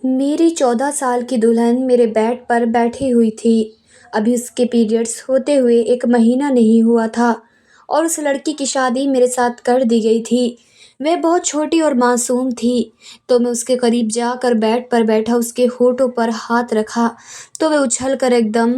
मेरी 14 साल की दुल्हन मेरे बेड पर बैठी हुई थी। अभी उसके पीरियड्स होते हुए 1 महीना नहीं हुआ था और उस लड़की की शादी मेरे साथ कर दी गई थी। वह बहुत छोटी और मासूम थी, तो मैं उसके करीब जाकर बेड पर बैठा उसके होठों पर हाथ रखा, तो वह उछलकर एकदम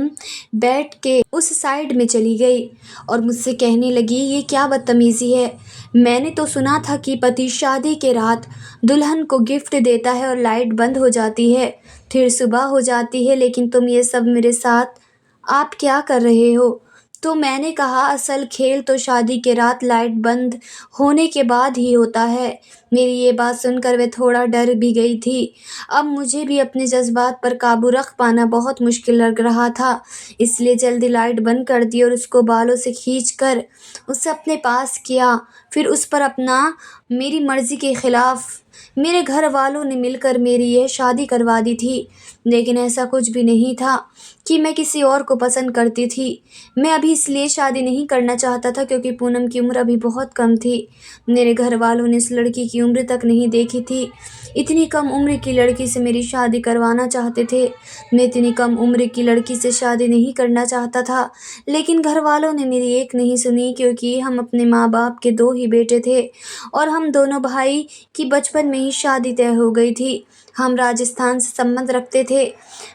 बेड के उस साइड में चली गई और मुझसे कहने लगी, "ये क्या बदतमीज़ी है? मैंने तो सुना था कि पति शादी के रात दुल्हन को गिफ्ट देता है और लाइट बंद हो जाती है, फिर सुबह हो जाती है, लेकिन तुम ये सब मेरे साथ आप क्या कर रहे हो?" तो मैंने कहा, असल खेल तो शादी के रात लाइट बंद होने के बाद ही होता है। मेरी ये बात सुनकर वह थोड़ा डर भी गई थी। अब मुझे भी अपने जज़्बात पर काबू रख पाना बहुत मुश्किल लग रहा था, इसलिए जल्दी लाइट बंद कर दी और उसको बालों से खींचकर उसे अपने पास किया। फिर उस पर अपना मेरी मर्ज़ी के खिलाफ मेरे घर वालों ने मिलकर मेरी यह शादी करवा दी थी। लेकिन ऐसा कुछ भी नहीं था कि मैं किसी और को पसंद करती थी। मैं अभी इसलिए शादी नहीं करना चाहता था क्योंकि पूनम की उम्र अभी बहुत कम थी। मेरे घर वालों ने इस लड़की की उम्र तक नहीं देखी थी। इतनी कम उम्र की लड़की से मेरी शादी करवाना चाहते थे। मैं इतनी कम उम्र की लड़की से शादी नहीं करना चाहता था, लेकिन घर वालों ने मेरी एक नहीं सुनी क्योंकि हम अपने माँ-बाप के 2 ही बेटे थे और हम दोनों भाई की बचपन में ही शादी तय हो गई थी। हम राजस्थान से संबंध रखते थे।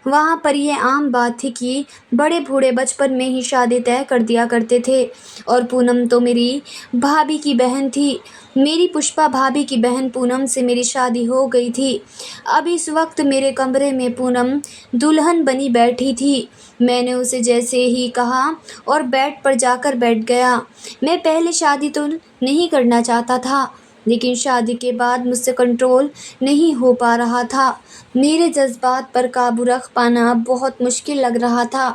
वहाँ पर ये आम बात थी कि बड़े बूढ़े बचपन में ही शादी तय कर दिया करते थे और पूनम तो मेरी भाभी की बहन थी। मेरी पुष्पा भाभी की बहन पूनम से मेरी शादी हो गई थी। अब इस वक्त मेरे कमरे में पूनम दुल्हन बनी बैठी थी। मैंने उसे जैसे ही कहा और बेड पर जाकर बैठ गया। मैं पहले शादी तो नहीं करना चाहता था, लेकिन शादी के बाद मुझसे कंट्रोल नहीं हो पा रहा था। मेरे जज़्बात पर काबू रख पाना अब बहुत मुश्किल लग रहा था।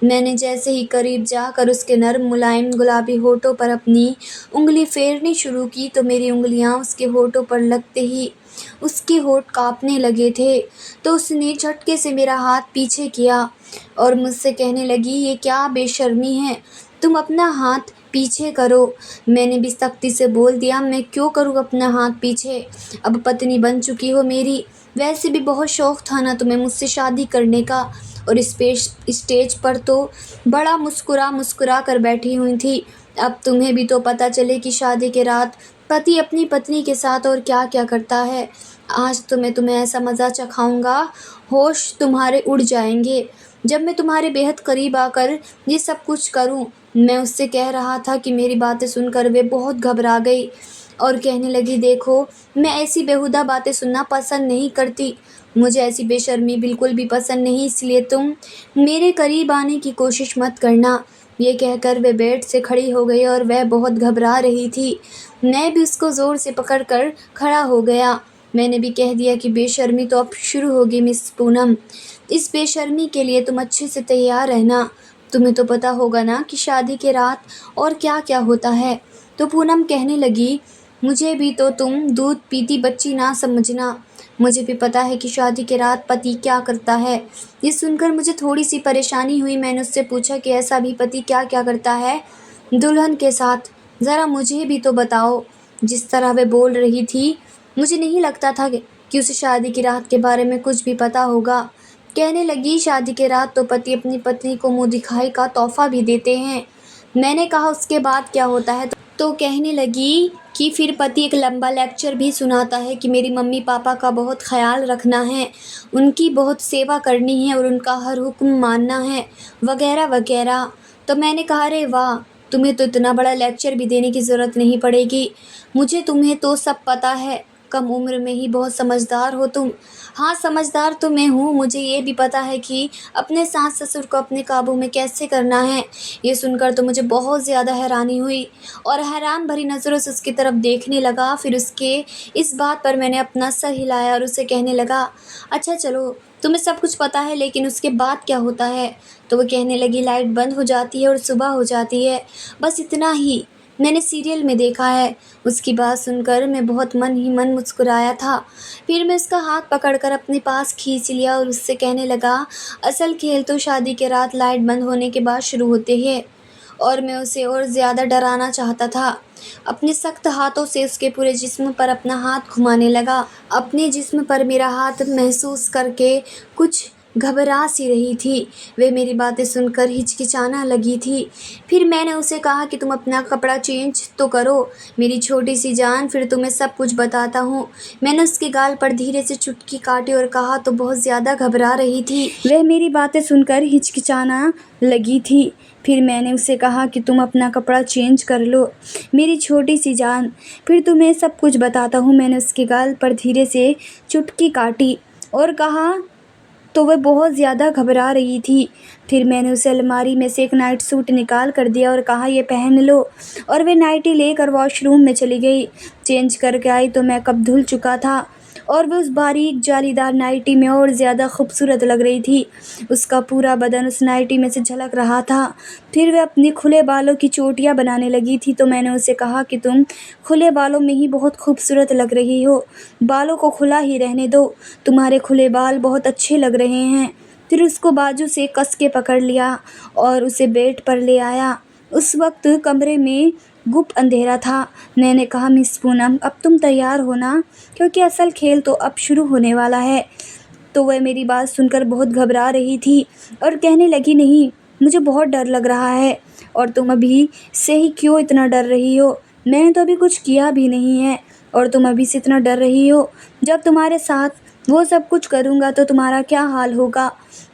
मैंने जैसे ही करीब जाकर उसके नर्म मुलायम गुलाबी होठों पर अपनी उँगली फेरनी शुरू की, तो मेरी उँगलियाँ उसके होठों पर लगते ही उसके होठ काँपने लगे थे। तो उसने झटके से मेरा हाथ पीछे किया और मुझसे कहने लगी, "ये क्या बेशर्मी है? तुम अपना हाथ पीछे करो।" मैंने भी सख्ती से बोल दिया, "मैं क्यों करूँ अपना हाथ पीछे? अब पत्नी बन चुकी हो मेरी। वैसे भी बहुत शौक था ना तुम्हें मुझसे शादी करने का और स्टेज पर तो बड़ा मुस्कुरा कर बैठी हुई थी। अब तुम्हें भी तो पता चले कि शादी के रात पति अपनी पत्नी के साथ और क्या-क्या करता है। आज तो मैं तुम्हें ऐसा मज़ा चखाऊँगा, होश तुम्हारे उड़ जाएँगे, जब मैं तुम्हारे बेहद करीब आकर ये सब कुछ करूँ।" मैं उससे कह रहा था कि मेरी बातें सुनकर वे बहुत घबरा गई और कहने लगी, "देखो, मैं ऐसी बेहुदा बातें सुनना पसंद नहीं करती। मुझे ऐसी बेशर्मी बिल्कुल भी पसंद नहीं, इसलिए तुम मेरे करीब आने की कोशिश मत करना।" ये कहकर वे बेड से खड़ी हो गई और वह बहुत घबरा रही थी। मैं भी उसको ज़ोर से पकड़कर खड़ा हो गया। मैंने भी कह दिया कि बेशर्मी तो अब शुरू होगी मिस पूनम। इस बेशर्मी के लिए तुम अच्छे से तैयार रहना। तुम्हें तो पता होगा ना कि शादी के रात और क्या-क्या होता है। तो पूनम कहने लगी, "मुझे भी तो तुम दूध पीती बच्ची ना समझना। मुझे भी पता है कि शादी के रात पति क्या करता है।" ये सुनकर मुझे थोड़ी-सी परेशानी हुई। मैंने उससे पूछा कि ऐसा भी पति क्या-क्या करता है दुल्हन के साथ? ज़रा मुझे भी तो बताओ। जिस तरह वह बोल रही थी, मुझे नहीं लगता था कि उसे शादी की रात के बारे में कुछ भी पता होगा। कहने लगी, "शादी के रात तो पति अपनी पत्नी को मुँह दिखाई का तोहफ़ा भी देते हैं।" मैंने कहा, "उसके बाद क्या होता है?" तो कहने लगी कि फिर पति एक लंबा लेक्चर भी सुनाता है कि मेरी मम्मी-पापा का बहुत ख़्याल रखना है, उनकी बहुत सेवा करनी है और उनका हर हुक्म मानना है, वग़ैरह-वग़ैरह। तो मैंने कहा, "अरे वाह! तुम्हें तो इतना बड़ा लेक्चर भी देने की ज़रूरत नहीं पड़ेगी। मुझे तुम्हें तो सब पता है, कम उम्र में ही बहुत समझदार हो तुम।" हाँ, समझदार तो मैं हूँ, मुझे ये भी पता है कि अपने सास-ससुर को अपने काबू में कैसे करना है। ये सुनकर तो मुझे बहुत ज़्यादा हैरानी हुई और हैरान भरी नज़रों से उसकी तरफ देखने लगा। फिर उसके इस बात पर मैंने अपना सर हिलाया और उसे कहने लगा, "अच्छा चलो, तुम्हें सब कुछ पता है, लेकिन उसके बाद क्या होता है?" तो वो कहने लगी, "लाइट बंद हो जाती है और सुबह हो जाती है, बस इतना ही। मैंने सीरियल में देखा है।" उसकी बात सुनकर मैं बहुत मन ही मन मुस्कुराया था। फिर मैं उसका हाथ पकड़कर अपने पास खींच लिया और उससे कहने लगा, "असल खेल तो शादी के रात लाइट बंद होने के बाद शुरू होते हैं।" और मैं उसे और ज़्यादा डराना चाहता था। अपने सख्त हाथों से उसके पूरे जिस्म पर अपना हाथ घुमाने लगा। अपने जिस्म पर मेरा हाथ महसूस करके कुछ घबरा सी रही थी। वह मेरी बातें सुनकर हिचकिचाना लगी थी। फिर मैंने उसे कहा कि तुम अपना कपड़ा चेंज तो करो मेरी छोटी सी जान, फिर तुम्हें सब कुछ बताता हूँ। मैंने उसके गाल पर धीरे से चुटकी काटी और कहा तो बहुत ज़्यादा घबरा रही थी। वह मेरी बातें सुनकर हिचकिचाना लगी थी। फिर मैंने उसे कहा कि तुम अपना कपड़ा चेंज कर लो मेरी छोटी सी जान, फिर तुम्हें सब कुछ बताता हूँ। मैंने उसके गाल पर धीरे से चुटकी काटी और कहा तो वह बहुत ज़्यादा घबरा रही थी। फिर मैंने उसे अलमारी में से एक नाइट सूट निकाल कर दिया और कहा ये पहन लो, और वह नाइटी लेकर वॉशरूम में चली गई। चेंज करके आई तो मैं कब धुल चुका था और वह उस बारीक जालीदार नाइटी में और ज़्यादा खूबसूरत लग रही थी। उसका पूरा बदन उस नाइटी में से झलक रहा था। फिर वह अपने खुले बालों की चोटियाँ बनाने लगी थी तो मैंने उसे कहा कि तुम खुले बालों में ही बहुत खूबसूरत लग रही हो, बालों को खुला ही रहने दो, तुम्हारे खुले बाल बहुत अच्छे लग रहे हैं। फिर उसको बाजू से कस के पकड़ लिया और उसे बेड पर ले आया। उस वक्त कमरे में गुप अंधेरा था। मैंने कहा मिस पूनम अब तुम तैयार हो ना, क्योंकि असल खेल तो अब शुरू होने वाला है। तो वह मेरी बात सुनकर बहुत घबरा रही थी और कहने लगी नहीं, मुझे बहुत डर लग रहा है। और तुम अभी से ही क्यों इतना डर रही हो? मैंने तो अभी कुछ किया भी नहीं है और तुम अभी से इतना डर रही हो। जब तुम्हारे साथ वो सब कुछ करूँगा तो तुम्हारा क्या हाल होगा?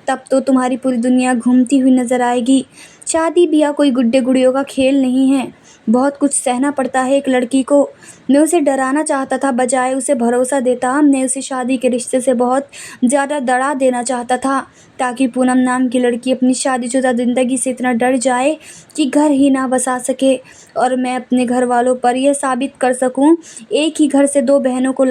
तब तो तुम्हारी पूरी दुनिया घूमती हुई नज़र आएगी। शादी ब्याह कोई गुड्डे गुड़ियों का खेल नहीं है, बहुत कुछ सहना पड़ता है एक लड़की को। मैं उसे डराना चाहता था बजाय उसे भरोसा देता। मैं उसे शादी के रिश्ते से बहुत ज़्यादा डरा देना चाहता था ताकि पूनम नाम की लड़की अपनी शादीशुदा ज़िंदगी से इतना डर जाए कि घर ही ना बसा सके, और मैं अपने घर वालों पर यह साबित कर सकूं एक ही घर से दो बहनों को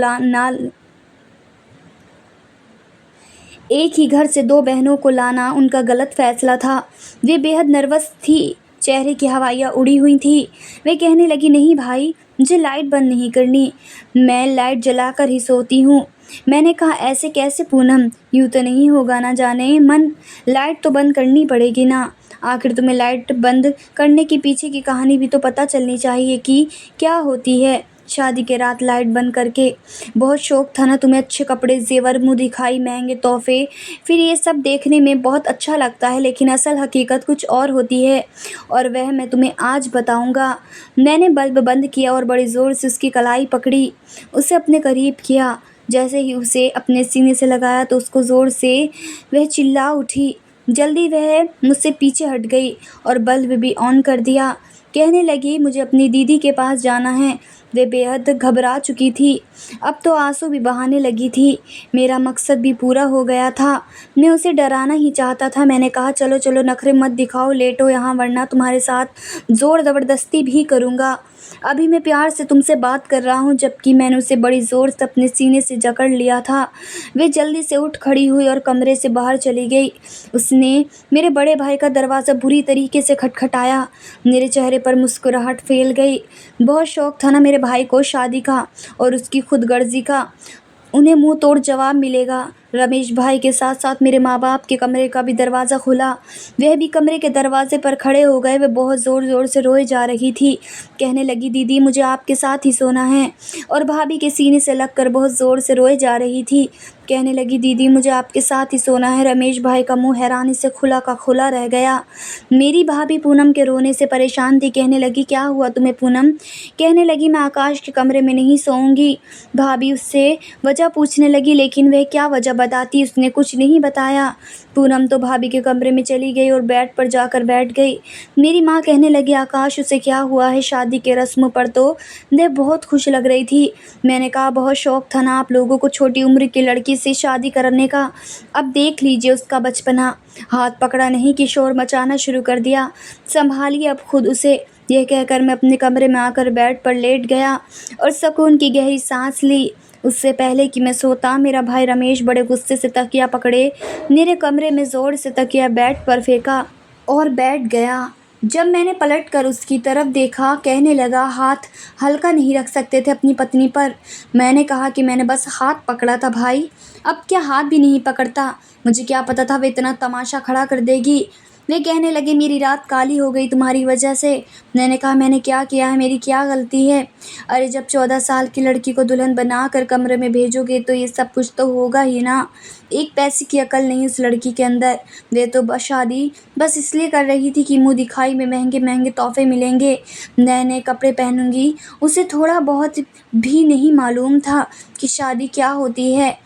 एक ही घर से दो बहनों को लाना उनका गलत फैसला था। वे बेहद नर्वस थी, चेहरे की हवाइयाँ उड़ी हुई थी। वे कहने लगी नहीं भाई, मुझे लाइट बंद नहीं करनी, मैं लाइट जलाकर ही सोती हूँ। मैंने कहा ऐसे कैसे पूनम, यूँ तो नहीं होगा ना जाने मन, लाइट तो बंद करनी पड़ेगी ना। आखिर तुम्हें लाइट बंद करने के पीछे की कहानी भी तो पता चलनी चाहिए कि क्या होती है। शादी के रात लाइट बंद करके बहुत शौक था ना तुम्हें, अच्छे कपड़े, जेवर, मुँह दिखाई, महंगे तोहफे, फिर ये सब देखने में बहुत अच्छा लगता है, लेकिन असल हकीकत कुछ और होती है और वह मैं तुम्हें आज बताऊंगा। मैंने बल्ब बंद किया और बड़ी ज़ोर से उसकी कलाई पकड़ी, उसे अपने करीब किया। जैसे ही उसे अपने सीने से लगाया तो उसको ज़ोर से वह चिल्ला उठी। जल्दी वह मुझसे पीछे हट गई और बल्ब भी ऑन कर दिया। कहने लगी मुझे अपनी दीदी के पास जाना है। वे बेहद घबरा चुकी थी, अब तो आंसू भी बहाने लगी थी। मेरा मकसद भी पूरा हो गया था, मैं उसे डराना ही चाहता था। मैंने कहा चलो चलो नखरे मत दिखाओ, लेटो यहाँ, वरना तुम्हारे साथ ज़ोर ज़बरदस्ती भी करूँगा। अभी मैं प्यार से तुमसे बात कर रहा हूँ, जबकि मैंने उसे बड़ी ज़ोर से अपने सीने से जकड़ लिया था। वे जल्दी से उठ खड़ी हुई और कमरे से बाहर चली गई। उसने मेरे बड़े भाई का दरवाज़ा बुरी तरीके से खटखटाया। मेरे चेहरे पर मुस्कुराहट फैल गई। बहुत शौक था ना मेरे भाई को शादी का और उसकी खुदगर्जी का, उन्हें मुंह तोड़ जवाब मिलेगा। रमेश भाई के साथ साथ मेरे माँ बाप के कमरे का भी दरवाज़ा खुला। वह भी कमरे के दरवाजे पर खड़े हो गए। वह बहुत ज़ोर ज़ोर से रोए जा रही थी। कहने लगी दीदी मुझे आपके साथ ही सोना है, और भाभी के सीने से लगकर बहुत ज़ोर से रोए जा रही थी। कहने लगी दीदी मुझे आपके साथ ही सोना है। रमेश भाई का मुंह हैरानी से खुला का खुला रह गया। मेरी भाभी पूनम के रोने से परेशान थी। कहने लगी क्या हुआ तुम्हें पूनम? कहने लगी मैं आकाश के कमरे में नहीं सोऊंगी। भाभी उससे वजह पूछने लगी, लेकिन वह क्या वजह बताती, उसने कुछ नहीं बताया। पूनम तो भाभी के कमरे में चली गई और बेड पर जाकर बैठ गई। मेरी माँ कहने लगी आकाश उसे क्या हुआ है? शादी के रस्म पर तो वह बहुत खुश लग रही थी। मैंने कहा बहुत शौक था ना आप लोगों को छोटी उम्र की लड़की से शादी करने का, अब देख लीजिए उसका बचपना। हाथ पकड़ा नहीं कि शोर मचाना शुरू कर दिया। संभालिए अब खुद उसे। यह कहकर मैं अपने कमरे में आकर बेड पर लेट गया और सुकून की गहरी सांस ली। उससे पहले कि मैं सोता मेरा भाई रमेश बड़े गुस्से से तकिया पकड़े मेरे कमरे में ज़ोर से तकिया बेड पर फेंका और बैठ गया। जब मैंने पलट कर उसकी तरफ देखा, कहने लगा हाथ हल्का नहीं रख सकते थे अपनी पत्नी पर। मैंने कहा कि मैंने बस हाथ पकड़ा था भाई, अब क्या हाथ भी नहीं पकड़ता? मुझे क्या पता था वे इतना तमाशा खड़ा कर देगी। वे कहने लगे मेरी रात काली हो गई तुम्हारी वजह से। मैंने कहा मैंने क्या किया है, मेरी क्या गलती है? अरे जब 14 साल की लड़की को दुल्हन बनाकर कमरे में भेजोगे तो ये सब कुछ तो होगा ही ना। एक पैसे की अकल नहीं उस लड़की के अंदर। वे तो शादी बस इसलिए कर रही थी कि मुँह दिखाई में महँगे-महँगे तोहफ़े मिलेंगे, नए-नए कपड़े पहनूँगी। उसे थोड़ा बहुत भी नहीं मालूम था कि शादी क्या होती है।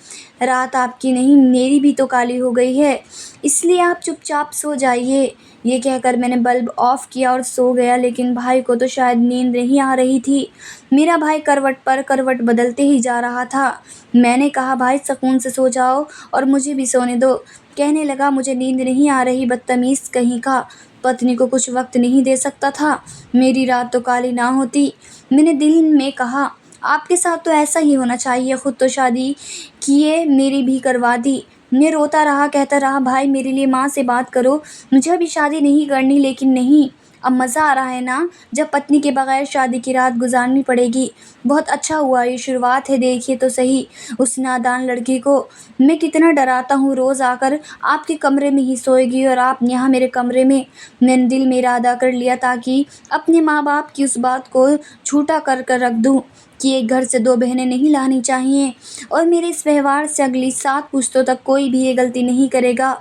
रात आपकी नहीं मेरी भी तो काली हो गई है, इसलिए आप चुपचाप सो जाइए। ये कहकर मैंने बल्ब ऑफ किया और सो गया, लेकिन भाई को तो शायद नींद नहीं आ रही थी। मेरा भाई करवट पर करवट बदलते ही जा रहा था। मैंने कहा भाई सुकून से सो जाओ और मुझे भी सोने दो। कहने लगा मुझे नींद नहीं आ रही, बदतमीज़ कहीं का। पत्नी को कुछ वक्त नहीं दे सकता था, मेरी रात तो काली ना होती। मैंने दिल में कहा आपके साथ तो ऐसा ही होना चाहिए, खुद तो शादी किए मेरी भी करवा दी। मैं रोता रहा, कहता रहा भाई मेरे लिए माँ से बात करो, मुझे अभी शादी नहीं करनी। लेकिन नहीं, अब मज़ा आ रहा है ना, जब पत्नी के बगैर शादी की रात गुजारनी पड़ेगी। बहुत अच्छा हुआ, ये शुरुआत है, देखिए तो सही उस नादान लड़की को मैं कितना डराता हूँ। रोज़ आकर आपके कमरे में ही सोएगी और आप यहाँ मेरे कमरे में। मैंने दिल में इरादा कर लिया ताकि अपने माँ बाप की उस बात को झूठा कर रख दूँ कि एक घर से दो बहनें नहीं लानी चाहिए, और मेरे इस व्यवहार से अगली 7 पुश्तों तक कोई भी ये गलती नहीं करेगा।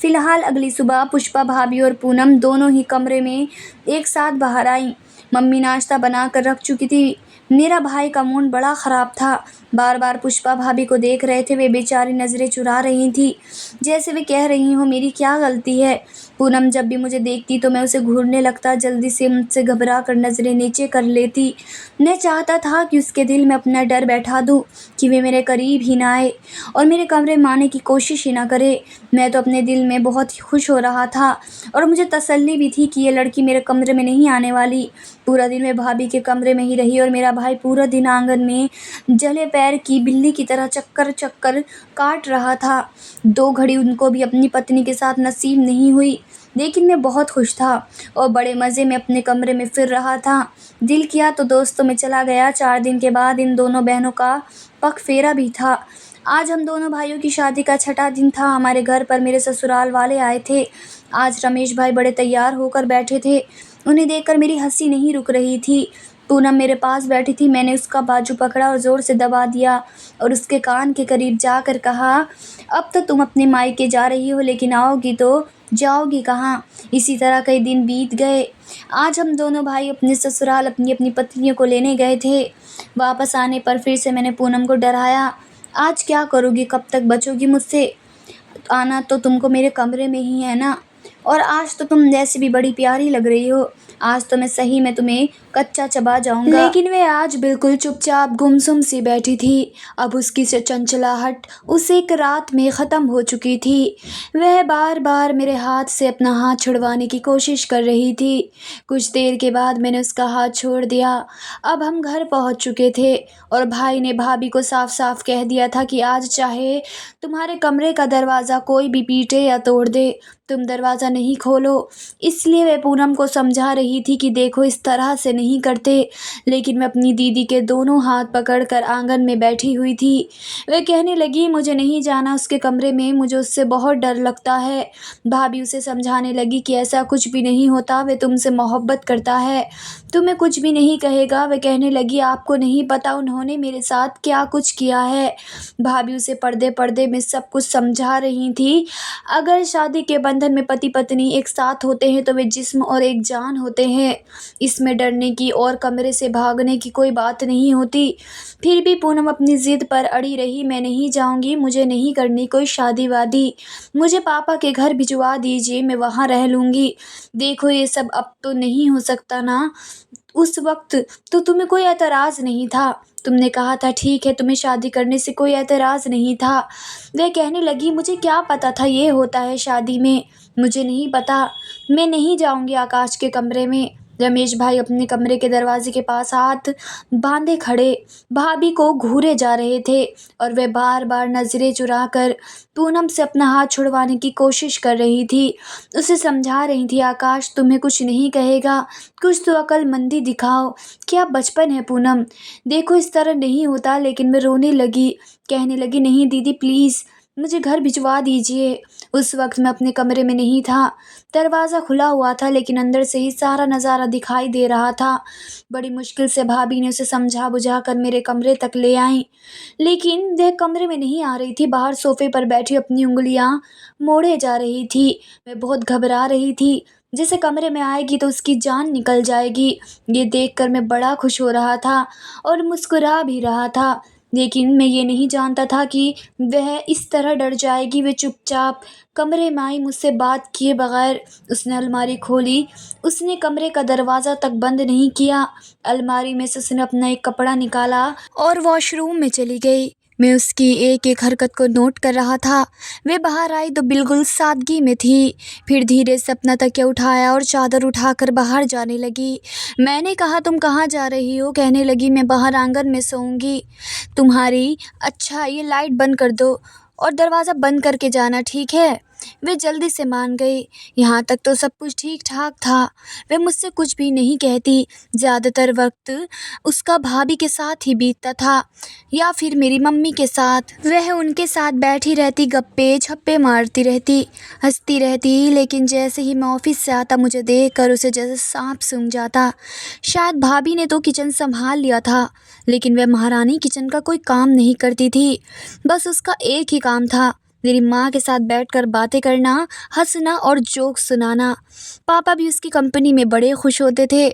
फिलहाल अगली सुबह पुष्पा भाभी और पूनम दोनों ही कमरे में एक साथ बाहर आईं। मम्मी नाश्ता बना कर रख चुकी थी। मेरा भाई का मूड बड़ा ख़राब था, बार बार पुष्पा भाभी को देख रहे थे। वे बेचारी नज़रें चुरा रही थी, जैसे वे कह रही हो मेरी क्या गलती है। पूनम जब भी मुझे देखती तो मैं उसे घूरने लगता, जल्दी से मुझसे घबरा कर नज़रें नीचे कर लेती। मैं चाहता था कि उसके दिल में अपना डर बैठा दूँ कि वे मेरे करीब ही ना आए और मेरे कमरे में आने की कोशिश ही ना करे। मैं तो अपने दिल में बहुत ही खुश हो रहा था और मुझे तसल्ली भी थी कि ये लड़की मेरे कमरे में नहीं आने वाली। पूरा दिन मैं भाभी के कमरे में ही रही और मेरा भाई पूरा दिन आंगन में जले पैर की बिल्ली की तरह चक्कर चक्कर काट रहा था। 2 घड़ी उनको भी अपनी पत्नी के साथ नसीब नहीं हुई, लेकिन मैं बहुत खुश था और बड़े मज़े में अपने कमरे में फिर रहा था। दिल किया तो दोस्तों में चला गया। 4 दिन के बाद इन दोनों बहनों का पग फेरा भी था। आज हम दोनों भाइयों की शादी का छठा दिन था। हमारे घर पर मेरे ससुराल वाले आए थे। आज रमेश भाई बड़े तैयार होकर बैठे थे। उन्हें देखकर मेरी हंसी नहीं रुक रही थी। पूनम मेरे पास बैठी थी। मैंने उसका बाजू पकड़ा और ज़ोर से दबा दिया और उसके कान के करीब जाकर कहा, अब तो तुम अपने मायके जा रही हो, लेकिन आओगी तो जाओगी कहाँ? इसी तरह कई दिन बीत गए। आज हम दोनों भाई अपने ससुराल अपनी अपनी पत्नियों को लेने गए थे। वापस आने पर फिर से मैंने पूनम को डराया, आज क्या करोगी, कब तक बचोगी मुझसे? आना तो तुमको मेरे कमरे में ही है ना, और आज तो तुम जैसे भी बड़ी प्यारी लग रही हो। आज तो मैं सही में तुम्हें कच्चा चबा जाऊंगा। लेकिन वे आज बिल्कुल चुपचाप गुमसुम सी बैठी थी। अब उसकी चंचलाहट उस एक रात में ख़त्म हो चुकी थी। वह बार बार मेरे हाथ से अपना हाथ छुड़वाने की कोशिश कर रही थी। कुछ देर के बाद मैंने उसका हाथ छोड़ दिया। अब हम घर पहुंच चुके थे और भाई ने भाभी को साफ साफ कह दिया था कि आज चाहे तुम्हारे कमरे का दरवाज़ा कोई भी पीटे या तोड़ दे, तुम दरवाज़ा नहीं खोलो। इसलिए वह पूनम को समझा रही थी कि देखो इस तरह से नहीं करते, लेकिन मैं अपनी दीदी के दोनों हाथ पकड़कर आंगन में बैठी हुई थी। वह कहने लगी मुझे नहीं जाना उसके कमरे में, मुझे उससे बहुत डर लगता है। भाभी उसे समझाने लगी कि ऐसा कुछ भी नहीं होता, वह तुमसे मोहब्बत करता है, तुम्हें कुछ भी नहीं कहेगा। वह कहने लगी आपको नहीं पता उन्होंने मेरे साथ क्या कुछ किया है। भाभी उसे पर्दे पर्दे में सब कुछ समझा रही थी। अगर शादी के बंधन में पति पत्नी एक साथ होते हैं तो वे जिस्म और एक जान होते हैं। इसमें डरने की और कमरे से भागने की कोई बात नहीं होती। फिर भी पूनम अपनी ज़िद पर अड़ी रही, मैं नहीं जाऊंगी, मुझे नहीं करनी कोई शादी वादी, मुझे पापा के घर भिजवा दीजिए, मैं वहाँ रह लूँगी। देखो ये सब अब तो नहीं हो सकता ना, उस वक्त तो तुम्हें कोई एतराज़ नहीं था, तुमने कहा था ठीक है, तुम्हें शादी करने से कोई एतराज़ नहीं था। वह कहने लगी मुझे क्या पता था ये होता है शादी में, मुझे नहीं पता, मैं नहीं जाऊंगी आकाश के कमरे में। रमेश भाई अपने कमरे के दरवाजे के पास हाथ बांधे खड़े भाभी को घूरे जा रहे थे और वह बार बार नज़रें चुरा कर पूनम से अपना हाथ छुड़वाने की कोशिश कर रही थी। उसे समझा रही थी आकाश तुम्हें कुछ नहीं कहेगा, कुछ तो अक्लमंदी दिखाओ, क्या बचपन है पूनम, देखो इस तरह नहीं होता। लेकिन मैं रोने लगी, कहने लगी नहीं दीदी प्लीज़, मुझे घर भिजवा दीजिए। उस वक़्त मैं अपने कमरे में नहीं था। दरवाज़ा खुला हुआ था लेकिन अंदर से ही सारा नज़ारा दिखाई दे रहा था। बड़ी मुश्किल से भाभी ने उसे समझा-बुझा कर मेरे कमरे तक ले आईं। लेकिन वह कमरे में नहीं आ रही थी, बाहर सोफ़े पर बैठी अपनी उँगलियाँ मोड़े जा रही थी। मैं बहुत घबरा रही थी, जैसे कमरे में आएगी तो उसकी जान निकल जाएगी। ये देखकर मैं बड़ा खुश हो रहा था और मुस्कुरा भी रहा था। लेकिन मैं ये नहीं जानता था कि वह इस तरह डर जाएगी। वह चुपचाप कमरे में आई, मुझसे बात किए बगैर उसने अलमारी खोली। उसने कमरे का दरवाज़ा तक बंद नहीं किया। अलमारी में से उसने अपना एक कपड़ा निकाला और वॉशरूम में चली गई। मैं उसकी एक-एक हरकत को नोट कर रहा था। वह बाहर आई तो बिल्कुल सादगी में थी। फिर धीरे से अपना तकिया उठाया और चादर उठाकर बाहर जाने लगी। मैंने कहा, तुम कहाँ जा रही हो? कहने लगी, मैं बाहर आंगन में सोऊंगी। तुम्हारी अच्छा, ये लाइट बंद कर दो और दरवाज़ा बंद करके जाना, ठीक है? वे जल्दी से मान गई। यहाँ तक तो सब कुछ ठीक ठाक था। वह मुझसे कुछ भी नहीं कहती। ज़्यादातर वक्त उसका भाभी के साथ ही बीतता था या फिर मेरी मम्मी के साथ। वह उनके साथ बैठी रहती, गप्पे छप्पे मारती रहती, हंसती रहती। लेकिन जैसे ही मैं ऑफिस से आता, मुझे देखकर उसे जैसे सांप सूंघ जाता। शायद भाभी ने तो किचन संभाल लिया था, लेकिन वह महारानी किचन का कोई काम नहीं करती थी। बस उसका एक ही काम था, मेरी माँ के साथ बैठकर बातें करना, हंसना और जोक सुनाना। पापा भी उसकी कंपनी में बड़े खुश होते थे।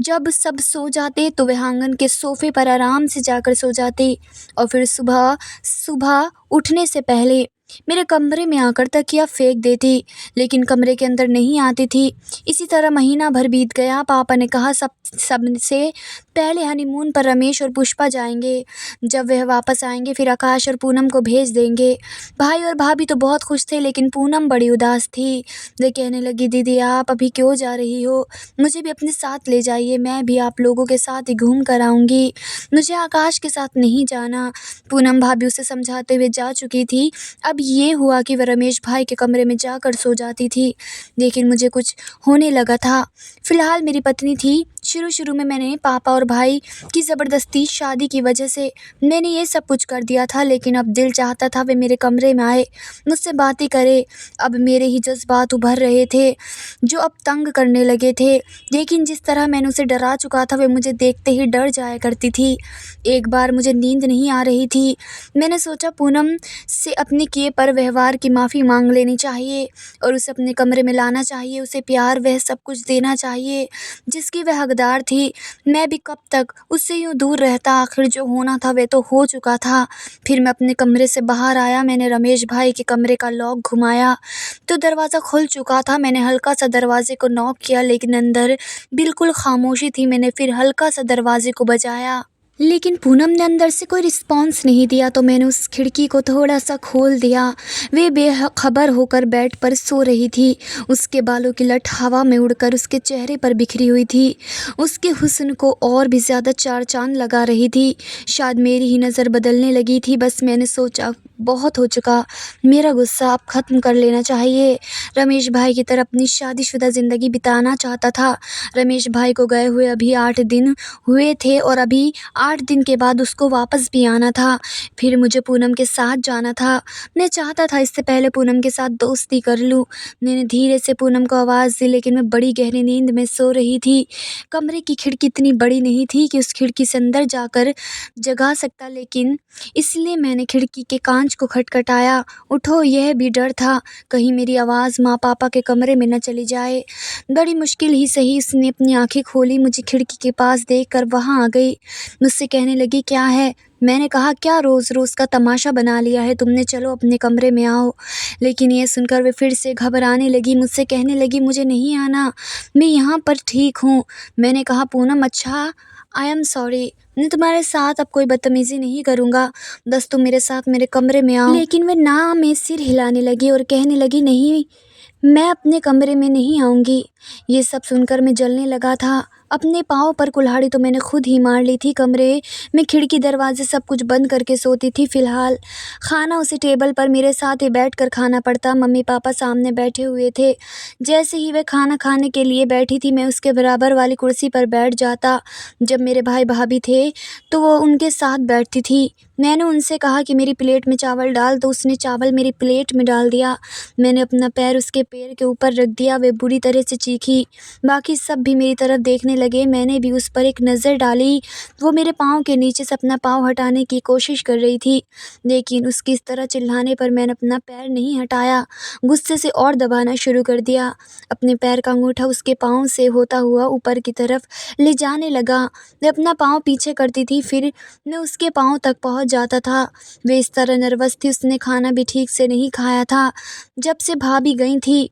जब सब सो जाते तो वह आंगन के सोफे पर आराम से जाकर सो जाती और फिर सुबह सुबह उठने से पहले मेरे कमरे में आकर तकिया फेंक देती, लेकिन कमरे के अंदर नहीं आती थी। इसी तरह महीना भर बीत गया। पापा ने कहा सबसे पहले हनीमून पर रमेश और पुष्पा जाएंगे। जब वह वापस आएंगे फिर आकाश और पूनम को भेज देंगे। भाई और भाभी तो बहुत खुश थे, लेकिन पूनम बड़ी उदास थी। वे कहने लगी, दीदी आप अभी क्यों जा रही हो? मुझे भी अपने साथ ले जाइए, मैं भी आप लोगों के साथ ही घूम कर आऊँगी। मुझे आकाश के साथ नहीं जाना। पूनम भाभी उसे समझाते हुए जा चुकी थी। अब ये हुआ कि वह रमेश भाई के कमरे में जाकर सो जाती थी। लेकिन मुझे कुछ होने लगा था। फिलहाल मेरी पत्नी थी। शुरू-शुरू में मैंने पापा और भाई की ज़बरदस्ती शादी की वजह से मैंने ये सब कुछ कर दिया था, लेकिन अब दिल चाहता था वे मेरे कमरे में आए, मुझसे बातें करे। अब मेरे ही जज़्बात उभर रहे थे, जो अब तंग करने लगे थे। लेकिन जिस तरह मैंने उसे डरा चुका था, वे मुझे देखते ही डर जाया करती थी। एक बार मुझे नींद नहीं आ रही थी। मैंने सोचा पूनम से अपने किए पर व्यवहार की माफ़ी मांग लेनी चाहिए और उसे अपने कमरे में लाना चाहिए। उसे प्यार वह सब कुछ देना चाहिए जिसकी वह हकदार थी। मैं भी कब तक उससे यूँ दूर रहता? आखिर जो होना था वह तो हो चुका था। फिर मैं अपने कमरे से बाहर आया। मैंने रमेश भाई के कमरे का लॉक घुमाया तो दरवाज़ा खुल चुका था। मैंने हल्का सा दरवाजे को नॉक किया, लेकिन अंदर बिल्कुल खामोशी थी। मैंने फिर हल्का सा दरवाजे को बजाया, लेकिन पूनम ने अंदर से कोई रिस्पॉन्स नहीं दिया। तो मैंने उस खिड़की को थोड़ा सा खोल दिया। वे बेखबर होकर बेड पर सो रही थी। उसके बालों की लट हवा में उड़कर उसके चेहरे पर बिखरी हुई थी। उसके हुस्न को और भी ज़्यादा चार चांद लगा रही थी। शायद मेरी ही नज़र बदलने लगी थी। बस मैंने सोचा, बहुत हो चुका, मेरा गुस्सा अब ख़त्म कर लेना चाहिए। रमेश भाई की तरह अपनी शादीशुदा ज़िंदगी बिताना चाहता था। रमेश भाई को गए हुए अभी 8 दिन हुए थे और अभी 8 दिन के बाद उसको वापस भी आना था। फिर मुझे पूनम के साथ जाना था। मैं चाहता था इससे पहले पूनम के साथ दोस्ती कर लूँ। मैंने धीरे से पूनम को आवाज़ दी, लेकिन मैं बड़ी गहरी नींद में सो रही थी। कमरे की खिड़की इतनी बड़ी नहीं थी कि उस खिड़की से अंदर जाकर जगा सकता, लेकिन इसलिए मैंने खिड़की के कांच को खटखटाया। उठो, यह भी डर था कहीं मेरी आवाज़ माँ पापा के कमरे में न चली जाए। बड़ी मुश्किल ही सही उसने अपनी आंखें खोली। मुझे खिड़की के पास देखकर वहाँ आ गई। मुझसे कहने लगी, क्या है? मैंने कहा, क्या रोज़ रोज़ का तमाशा बना लिया है तुमने? चलो अपने कमरे में आओ। लेकिन ये सुनकर वे फिर से घबराने लगी। मुझसे कहने लगी, मुझे नहीं आना, मैं यहाँ पर ठीक हूँ। मैंने कहा, पूनम अच्छा, आई एम सॉरी, मैं तुम्हारे साथ अब कोई बदतमीज़ी नहीं करूँगा, बस तुम मेरे साथ मेरे कमरे में आओ। लेकिन वे ना में सिर हिलाने लगी और कहने लगी, नहीं, मैं अपने कमरे में नहीं आऊँगी। ये सब सुनकर मैं जलने लगा था। अपने पाँव पर कुल्हाड़ी तो मैंने खुद ही मार ली थी। कमरे में खिड़की दरवाजे सब कुछ बंद करके सोती थी। फ़िलहाल खाना उसी टेबल पर मेरे साथ ही बैठकर खाना पड़ता। मम्मी पापा सामने बैठे हुए थे। जैसे ही वह खाना खाने के लिए बैठी थी, मैं उसके बराबर वाली कुर्सी पर बैठ जाता। जब मेरे भाई भाभी थे तो वो उनके साथ बैठती थी। मैंने उनसे कहा कि मेरी प्लेट में चावल डाल दो, उसने चावल मेरी प्लेट में डाल दिया। मैंने अपना पैर उसके पैर के ऊपर रख दिया, वह बुरी तरह से चीखी। बाकी सब भी मेरी तरफ देखने लगे, मैंने भी उस पर एक नज़र डाली। वो मेरे पाँव के नीचे से अपना पाँव हटाने की कोशिश कर रही थी, लेकिन उसकी इस तरह चिल्लाने पर मैंने अपना पैर नहीं हटाया, गुस्से से और दबाना शुरू कर दिया। अपने पैर का अंगूठा उसके पाँव से होता हुआ ऊपर की तरफ ले जाने लगा। मैं अपना पाँव पीछे करती थी, फिर मैं उसके पाँव तक पहुंच जाता था। वे इस तरह नर्वस थी, उसने खाना भी ठीक से नहीं खाया था। जब से भाभी गई थी,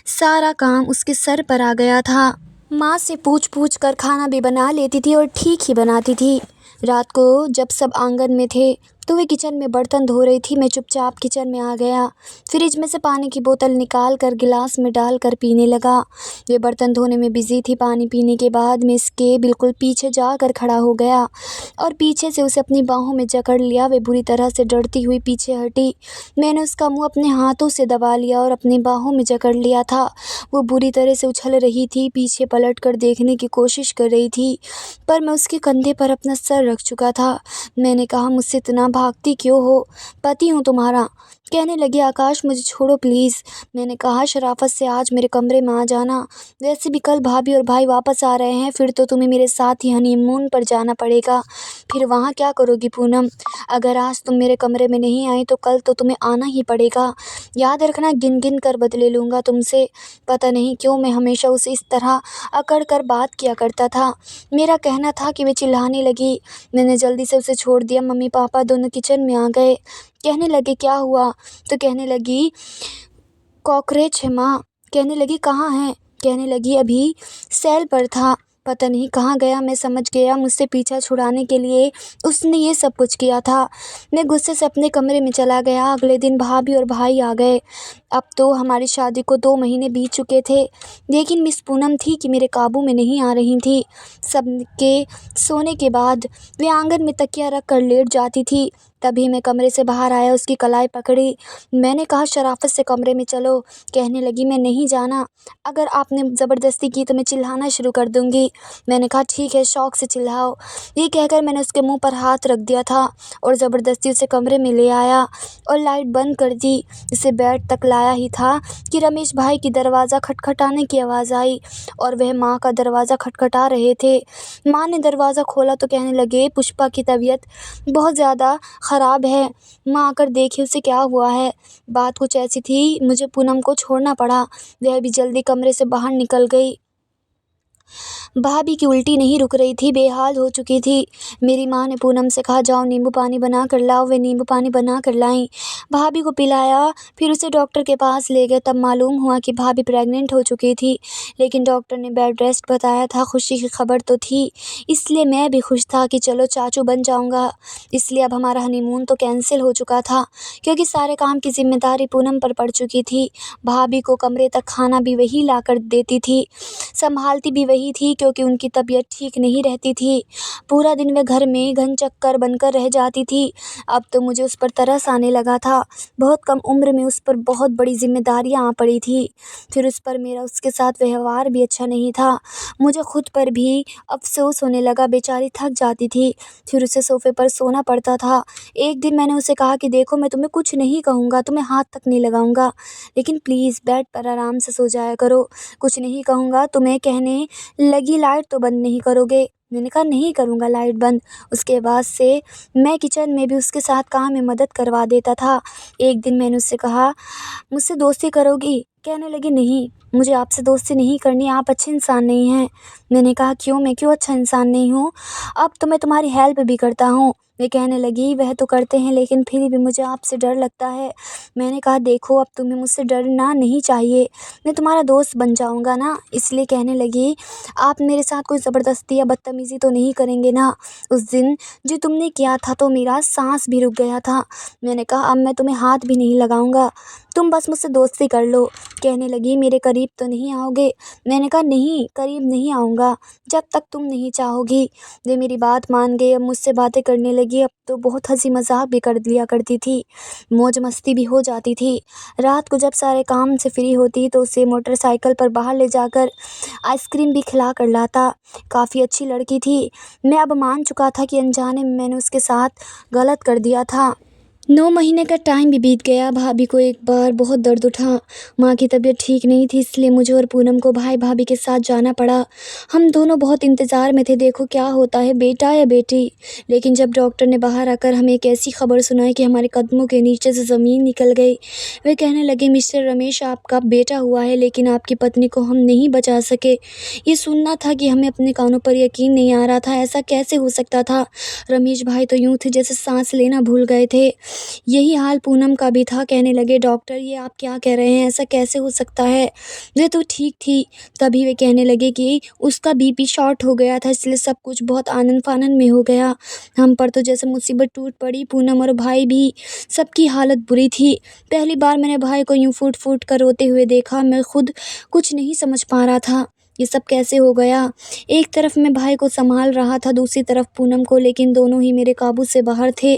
सारा काम उसके सर पर आ गया था। माँ से पूछ पूछ कर खाना भी बना लेती थी और ठीक ही बनाती थी। रात को जब सब आंगन में थे तो वे किचन में बर्तन धो रही थी। मैं चुपचाप किचन में आ गया, फ्रिज में से पानी की बोतल निकाल कर गिलास में डाल कर पीने लगा। वे बर्तन धोने में बिजी थी। पानी पीने के बाद मैं इसके बिल्कुल पीछे जाकर खड़ा हो गया और पीछे से उसे अपनी बाहों में जकड़ लिया। वे बुरी तरह से डरती हुई पीछे हटी। मैंने उसका मुंह अपने हाथों से दबा लिया और अपनी बाहों में जकड़ लिया था। वो बुरी तरह से उछल रही थी, पीछे पलट कर देखने की कोशिश कर रही थी, पर मैं उसके कंधे पर अपना सर रख चुका था। मैंने कहा, मुझसे इतना भागती क्यों हो? पति हूँ तुम्हारा। कहने लगी, आकाश मुझे छोड़ो प्लीज़। मैंने कहा, शराफत से आज मेरे कमरे में आ जाना। वैसे भी कल भाभी और भाई वापस आ रहे हैं, फिर तो तुम्हें मेरे साथ ही हनीमून पर जाना पड़ेगा। फिर वहाँ क्या करोगी पूनम? अगर आज तुम मेरे कमरे में नहीं आई तो कल तो तुम्हें आना ही पड़ेगा। याद रखना, गिन गिन कर बदले लूँगा तुमसे। पता नहीं क्यों मैं हमेशा उसे इस तरह अकड़ कर बात किया करता था। मेरा कहना था कि वे चिल्लाने लगी। मैंने जल्दी से उसे छोड़ दिया। मम्मी पापा दोनों किचन में आ गए। कहने लगे, क्या हुआ? तो कहने लगी, कॉकरोच है माँ। कहने लगी, कहाँ है? कहने लगी, अभी सेल पर था, पता नहीं कहाँ गया। मैं समझ गया मुझसे पीछा छुड़ाने के लिए उसने ये सब कुछ किया था। मैं गुस्से से अपने कमरे में चला गया। अगले दिन भाभी और भाई आ गए। अब तो हमारी शादी को 2 महीने बीत चुके थे, लेकिन मिस पूनम थी कि मेरे काबू में नहीं आ रही थी। सबके सोने के बाद वे आंगन में तकिया रख कर लेट जाती थी। तभी मैं कमरे से बाहर आया, उसकी कलाई पकड़ी। मैंने कहा, शराफत से कमरे में चलो। कहने लगी, मैं नहीं जाना। अगर आपने ज़बरदस्ती की तो मैं चिल्लाना शुरू कर दूँगी। मैंने कहा, ठीक है, शौक़ से चिल्लाओ। ये कहकर मैंने उसके मुंह पर हाथ रख दिया था और ज़बरदस्ती उसे कमरे में ले आया और लाइट बंद कर दी। इसे बेड तक लाया ही था कि रमेश भाई की दरवाज़ा खटखटाने की आवाज़ आई और वह माँ का दरवाज़ा खटखटा रहे थे। माँ ने दरवाज़ा खोला तो कहने लगे, पुष्पा की तबीयत बहुत ज़्यादा ख़राब है, माँ आकर देखिए उसे क्या हुआ है। बात कुछ ऐसी थी, मुझे पूनम को छोड़ना पड़ा। वह भी जल्दी कमरे से बाहर निकल गई। भाभी की उल्टी नहीं रुक रही थी, बेहाल हो चुकी थी। मेरी माँ ने पूनम से कहा, जाओ नींबू पानी बना कर लाओ। वे नींबू पानी बना कर लाईं। भाभी को पिलाया, फिर उसे डॉक्टर के पास ले गए। तब मालूम हुआ कि भाभी प्रेग्नेंट हो चुकी थी, लेकिन डॉक्टर ने बेड रेस्ट बताया था। खुशी की खबर तो थी, इसलिए मैं भी खुश था कि चलो चाचू बन जाऊँगा। इसलिए अब हमारा हनीमून तो कैंसिल हो चुका था, क्योंकि सारे काम की जिम्मेदारी पूनम पर पड़ चुकी थी। भाभी को कमरे तक खाना भी वही ला कर देती थी, संभालती भी वही थी, क्योंकि उनकी तबीयत ठीक नहीं रहती थी। पूरा दिन वह घर में घन चक्कर बनकर रह जाती थी। अब तो मुझे उस पर तरस आने लगा था। बहुत कम उम्र में उस पर बहुत बड़ी जिम्मेदारियां आ पड़ी थी। फिर उस पर मेरा उसके साथ व्यवहार भी अच्छा नहीं था। मुझे खुद पर भी अफसोस होने लगा। बेचारी थक जाती थी, फिर उसे सोफे पर सोना पड़ता था। एक दिन मैंने उसे कहा कि देखो, मैं तुम्हें कुछ नहीं कहूँगा, तुम्हें हाथ तक नहीं लगाऊंगा, लेकिन प्लीज़ बेड पर आराम से सो जाया करो। कुछ नहीं कहूँगा। तुम्हें कहने लगी, लाइट तो बंद नहीं करोगे? मैंने कहा, नहीं करूँगा लाइट बंद। उसके बाद से मैं किचन में भी उसके साथ काम में मदद करवा देता था। एक दिन मैंने उससे कहा, मुझसे दोस्ती करोगी? कहने लगी, नहीं, मुझे आपसे दोस्ती नहीं करनी, आप अच्छे इंसान नहीं हैं। मैंने कहा, क्यों? मैं क्यों अच्छा इंसान नहीं हूँ? अब तो मैं तुम्हारी हेल्प भी करता हूँ। वे कहने लगी, वह तो करते हैं, लेकिन फिर भी मुझे आपसे डर लगता है। मैंने कहा, देखो, अब तुम्हें मुझसे डरना नहीं चाहिए, मैं तुम्हारा दोस्त बन जाऊँगा ना। इसलिए कहने लगी, आप मेरे साथ कोई ज़बरदस्ती या बदतमीज़ी तो नहीं करेंगे ना? उस दिन जो तुमने किया था तो मेरा सांस भी रुक गया था। मैंने कहा, अब मैं तुम्हें हाथ भी नहीं लगाऊंगा। तुम बस मुझसे दोस्ती कर लो। कहने लगी, मेरे करीब तो नहीं आओगे? मैंने कहा, नहीं, करीब नहीं आऊँगा जब तक तुम नहीं चाहोगी। वे मेरी बात मान गई। अब मुझसे बातें करने लगी। अब तो बहुत हंसी मजाक भी कर लिया करती थी, मौज मस्ती भी हो जाती थी। रात को जब सारे काम से फ्री होती तो उसे मोटरसाइकिल पर बाहर ले जाकर आइसक्रीम भी खिला कर लाता। काफ़ी अच्छी लड़की थी। मैं अब मान चुका था कि अनजाने में मैंने उसके साथ गलत कर दिया था। 9 महीने का टाइम भी बीत गया। भाभी को एक बार बहुत दर्द उठा। माँ की तबीयत ठीक नहीं थी, इसलिए मुझे और पूनम को भाई भाभी के साथ जाना पड़ा। हम दोनों बहुत इंतज़ार में थे, देखो क्या होता है, बेटा या बेटी। लेकिन जब डॉक्टर ने बाहर आकर हमें एक ऐसी खबर सुनाई कि हमारे कदमों के नीचे से ज़मीन निकल गई। वे कहने लगे, मिस्टर रमेश, आपका बेटा हुआ है, लेकिन आपकी पत्नी को हम नहीं बचा सके। ये सुनना था कि हमें अपने कानों पर यकीन नहीं आ रहा था। ऐसा कैसे हो सकता था? रमेश भाई तो यूँ थे जैसे सांस लेना भूल गए थे। यही हाल पूनम का भी था। कहने लगे, डॉक्टर, ये आप क्या कह रहे हैं? ऐसा कैसे हो सकता है? वे तो ठीक थी। तभी वे कहने लगे कि उसका बीपी शॉर्ट हो गया था, इसलिए सब कुछ बहुत आनन फानन में हो गया। हम पर तो जैसे मुसीबत टूट पड़ी। पूनम और भाई भी, सबकी हालत बुरी थी। पहली बार मैंने भाई को यूँ फूट फूट कर रोते हुए देखा। मैं खुद कुछ नहीं समझ पा रहा था, ये सब कैसे हो गया। एक तरफ मैं भाई को संभाल रहा था, दूसरी तरफ पूनम को, लेकिन दोनों ही मेरे काबू से बाहर थे।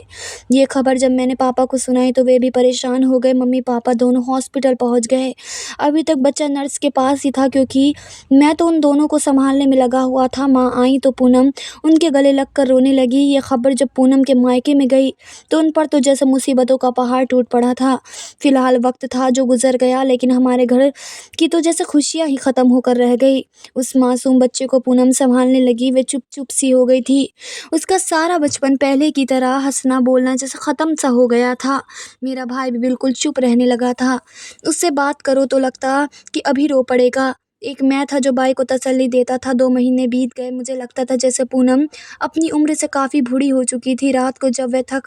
ये खबर जब मैंने पापा को सुनाई तो वे भी परेशान हो गए। मम्मी पापा दोनों हॉस्पिटल पहुंच गए। अभी तक बच्चा नर्स के पास ही था, क्योंकि मैं तो उन दोनों को संभालने में लगा हुआ था। माँ आई तो पूनम उनके गले लगकर रोने लगी। ये खबर जब पूनम के मायके में गई तो उन पर तो जैसे मुसीबतों का पहाड़ टूट पड़ा था। फिलहाल वक्त था जो गुजर गया, लेकिन हमारे घर की तो जैसे खुशियाँ ही ख़त्म होकर रह गई। उस मासूम बच्चे को पूनम संभालने लगी। वे चुप चुप सी हो गई थी। उसका सारा बचपन पहले की तरह हंसना बोलना जैसे ख़त्म सा हो गया था। मेरा भाई भी बिल्कुल चुप रहने लगा था। उससे बात करो तो लगता कि अभी रो पड़ेगा। एक मैं था जो भाई को तसल्ली देता था। 2 महीने बीत गए। मुझे लगता था जैसे पूनम अपनी उम्र से काफ़ी बूढ़ी हो चुकी थी। रात को जब वह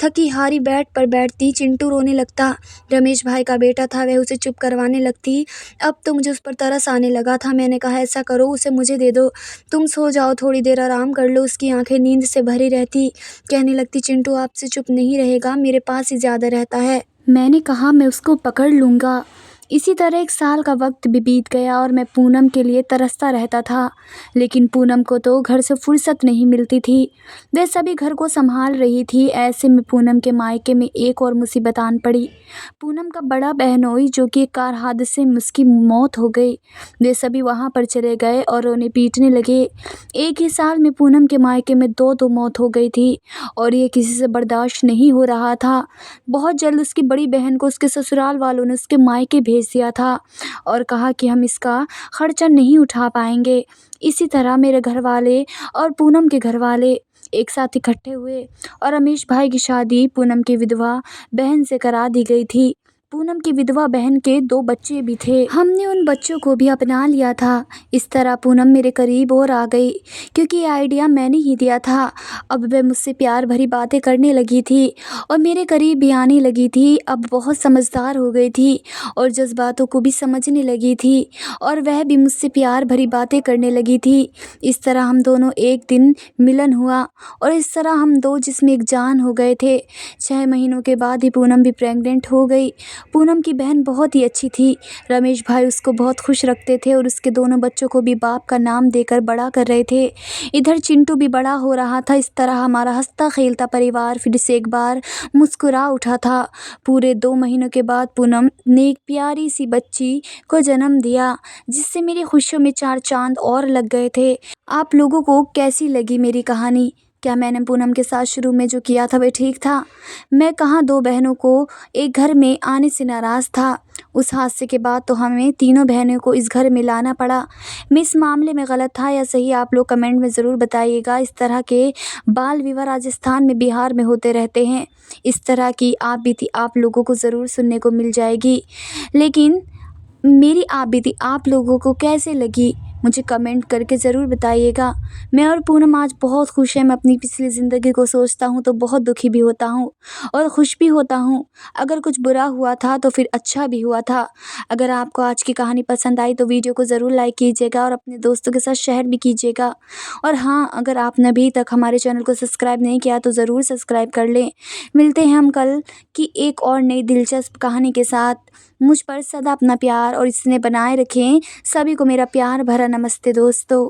थकी हारी बेड पर बैठती, चिंटू रोने लगता। रमेश भाई का बेटा था, वह उसे चुप करवाने लगती। अब तो मुझे उस पर तरस आने लगा था। मैंने कहा, ऐसा करो, उसे मुझे दे दो, तुम सो जाओ, थोड़ी देर आराम कर लो। उसकी आंखें नींद से भरी रहती। कहने लगती, चिंटू आपसे चुप नहीं रहेगा, मेरे पास ही ज़्यादा रहता है। मैंने कहा, मैं उसको पकड़ लूँगा। इसी तरह 1 साल का वक्त भी बीत गया और मैं पूनम के लिए तरसता रहता था। लेकिन पूनम को तो घर से फुर्सत नहीं मिलती थी। वह सभी घर को संभाल रही थी। ऐसे में पूनम के मायके में एक और मुसीबत आन पड़ी। पूनम का बड़ा बहनोई, जो कि एक कार हादसे में उसकी मौत हो गई। वे सभी वहाँ पर चले गए और रोने पीटने लगे। एक ही साल में पूनम के मायके में 2 मौत हो गई थी और ये किसी से बर्दाश्त नहीं हो रहा था। बहुत जल्द उसकी बड़ी बहन को उसके ससुराल वालों ने उसके मायके भेज दिया था और कहा कि हम इसका खर्चा नहीं उठा पाएंगे। इसी तरह मेरे घर वाले और पूनम के घर वाले एक साथ इकट्ठे हुए और रमेश भाई की शादी पूनम की विधवा बहन से करा दी गई थी। पूनम की विधवा बहन के 2 बच्चे भी थे। हमने उन बच्चों को भी अपना लिया था। इस तरह पूनम मेरे करीब और आ गई, क्योंकि ये आइडिया मैंने ही दिया था। अब वह मुझसे प्यार भरी बातें करने लगी थी और मेरे करीब भी आने लगी थी। अब बहुत समझदार हो गई थी और जज्बातों को भी समझने लगी थी और वह भी मुझसे प्यार भरी बातें करने लगी थी। इस तरह हम दोनों एक दिन मिलन हुआ और इस तरह हम 2 जिस्म एक जान हो गए थे। 6 महीनों के बाद ही पूनम भी प्रेग्नेंट हो गई। पूनम की बहन बहुत ही अच्छी थी। रमेश भाई उसको बहुत खुश रखते थे और उसके दोनों बच्चों को भी बाप का नाम देकर बड़ा कर रहे थे। इधर चिंटू भी बड़ा हो रहा था। इस तरह हमारा हंसता खेलता परिवार फिर से एक बार मुस्कुरा उठा था। पूरे 2 महीनों के बाद पूनम ने एक प्यारी सी बच्ची को जन्म दिया, जिससे मेरी खुशियों में 4 चांद और लग गए थे। आप लोगों को कैसी लगी मेरी कहानी? क्या मैंने पूनम के साथ शुरू में जो किया था वह ठीक था? मैं कहाँ 2 बहनों को एक घर में आने से नाराज़ था। उस हादसे के बाद तो हमें तीनों बहनों को इस घर में लाना पड़ा। मैं इस मामले में गलत था या सही, आप लोग कमेंट में ज़रूर बताइएगा। इस तरह के बाल विवाह राजस्थान में, बिहार में होते रहते हैं। इस तरह की आप बीती आप लोगों को ज़रूर सुनने को मिल जाएगी। लेकिन मेरी आप बीती आप लोगों को कैसे लगी? मुझे कमेंट करके ज़रूर बताइएगा। मैं और पूनम आज बहुत खुश हैं। मैं अपनी पिछली ज़िंदगी को सोचता हूँ तो बहुत दुखी भी होता हूँ और खुश भी होता हूँ। अगर कुछ बुरा हुआ था तो फिर अच्छा भी हुआ था। अगर आपको आज की कहानी पसंद आई तो वीडियो को ज़रूर लाइक कीजिएगा और अपने दोस्तों के साथ शेयर भी कीजिएगा। और हाँ, अगर आपने अभी तक हमारे चैनल को सब्सक्राइब नहीं किया तो ज़रूर सब्सक्राइब कर लें। मिलते हैं हम कल की एक और नई दिलचस्प कहानी के साथ। मुझ पर सदा अपना प्यार और स्नेह बनाए रखें। सभी को मेरा प्यार भरा नमस्ते दोस्तों।